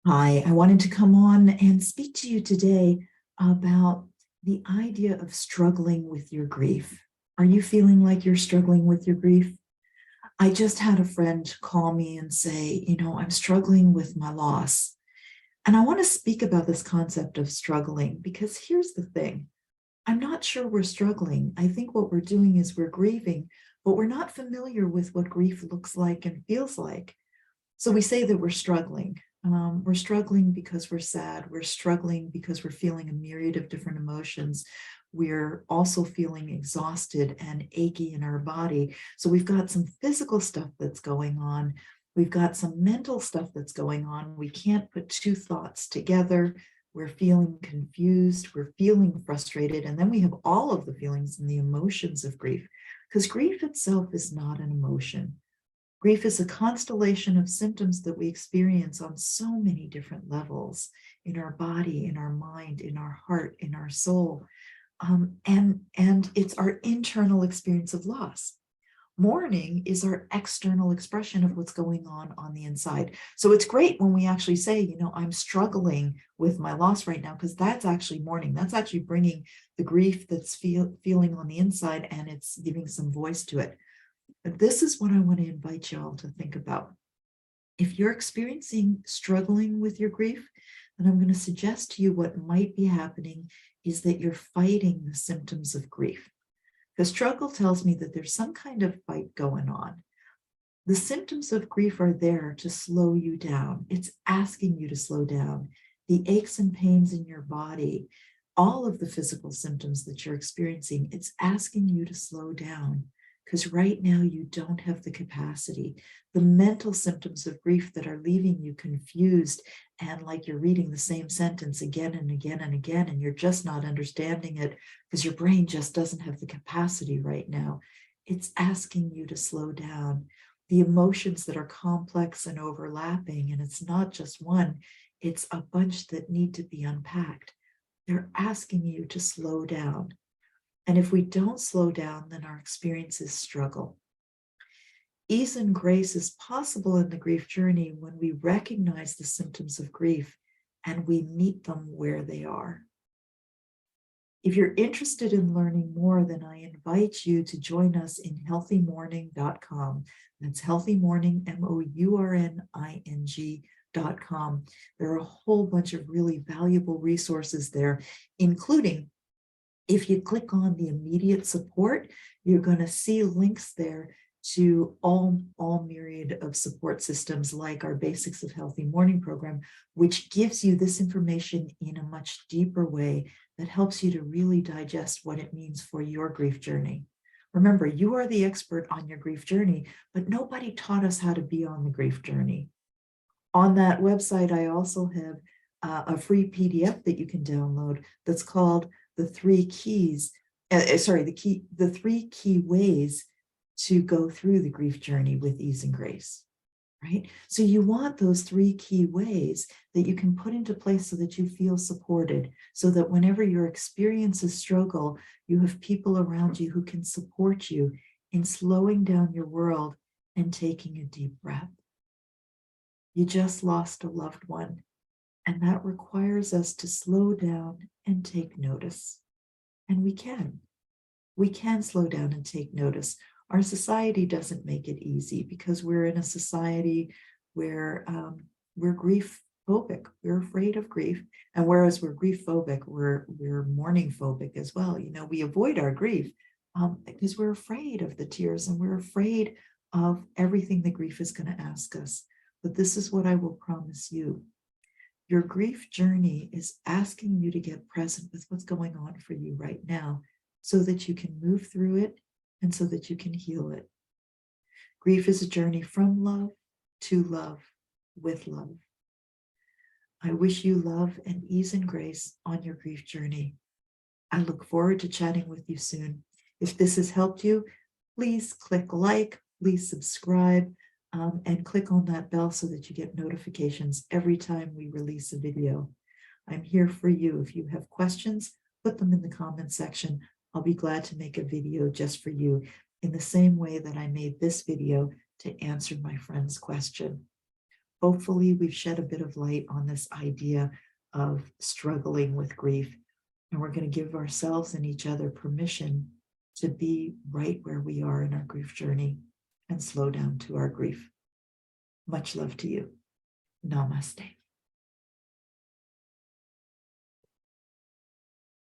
Hi, I wanted to come on and speak to you today about the idea of struggling with your grief. Are you feeling like you're struggling with your grief? I just had a friend call me and say, I'm struggling with my loss. And I want to speak about this concept of struggling because here's the thing. I'm not sure we're struggling. I think what we're doing is we're grieving, but we're not familiar with what grief looks like and feels like. So we say that we're struggling. We're struggling because we're sad. We're struggling because we're feeling a myriad of different emotions. We're also feeling exhausted and achy in our body. So we've got some physical stuff that's going on. We've got some mental stuff that's going on. We can't put two thoughts together. We're feeling confused. We're feeling frustrated. And then we have all of the feelings and the emotions of grief, because grief itself is not an emotion. Grief is a constellation of symptoms that we experience on so many different levels in our body, in our mind, in our heart, in our soul. And it's our internal experience of loss. Mourning is our external expression of what's going on the inside. So it's great when we actually say, I'm struggling with my loss right now, because that's actually mourning. That's actually bringing the grief that's feeling on the inside, and it's giving some voice to it. But this is what I want to invite you all to think about. If you're experiencing struggling with your grief, then I'm going to suggest to you what might be happening is that you're fighting the symptoms of grief. Because struggle tells me that there's some kind of fight going on. The symptoms of grief are there to slow you down. It's asking you to slow down. The aches and pains in your body, all of the physical symptoms that you're experiencing, it's asking you to slow down, because right now you don't have the capacity. The mental symptoms of grief that are leaving you confused and like you're reading the same sentence again and again and again, and you're just not understanding it because your brain just doesn't have the capacity right now. It's asking you to slow down. The emotions that are complex and overlapping, and it's not just one, it's a bunch that need to be unpacked. They're asking you to slow down. And if we don't slow down, then our experiences struggle. Ease and grace is possible in the grief journey when we recognize the symptoms of grief and we meet them where they are. If you're interested in learning more, then I invite you to join us in healthymourning.com. That's healthymourning, MOURNING.com. There are a whole bunch of really valuable resources there, including if you click on the immediate support, you're going to see links there to all myriad of support systems, like our Basics of Healthy Mourning program, which gives you this information in a much deeper way that helps you to really digest what it means for your grief journey. Remember, you are the expert on your grief journey, but nobody taught us how to be on the grief journey. On that website, I also have a free PDF that you can download that's called the 3 keys, the 3 key ways to go through the grief journey with ease and grace, right? So you want those 3 key ways that you can put into place so that you feel supported, so that whenever your experiences struggle, you have people around you who can support you in slowing down your world and taking a deep breath. You just lost a loved one, and that requires us to slow down and take notice. And we can. We can slow down and take notice. Our society doesn't make it easy because we're in a society where we're grief phobic. We're afraid of grief. And whereas we're grief phobic, we're mourning phobic as well. We avoid our grief because we're afraid of the tears and we're afraid of everything that grief is going to ask us. But this is what I will promise you. Your grief journey is asking you to get present with what's going on for you right now so that you can move through it and so that you can heal it. Grief is a journey from love to love with love. I wish you love and ease and grace on your grief journey. I look forward to chatting with you soon. If this has helped you, please click like, please subscribe, and click on that bell so that you get notifications every time we release a video. I'm here for you. If you have questions, put them in the comment section. I'll be glad to make a video just for you in the same way that I made this video to answer my friend's question. Hopefully, we've shed a bit of light on this idea of struggling with grief. And we're going to give ourselves and each other permission to be right where we are in our grief journey and slow down to our grief. Much love to you. Namaste.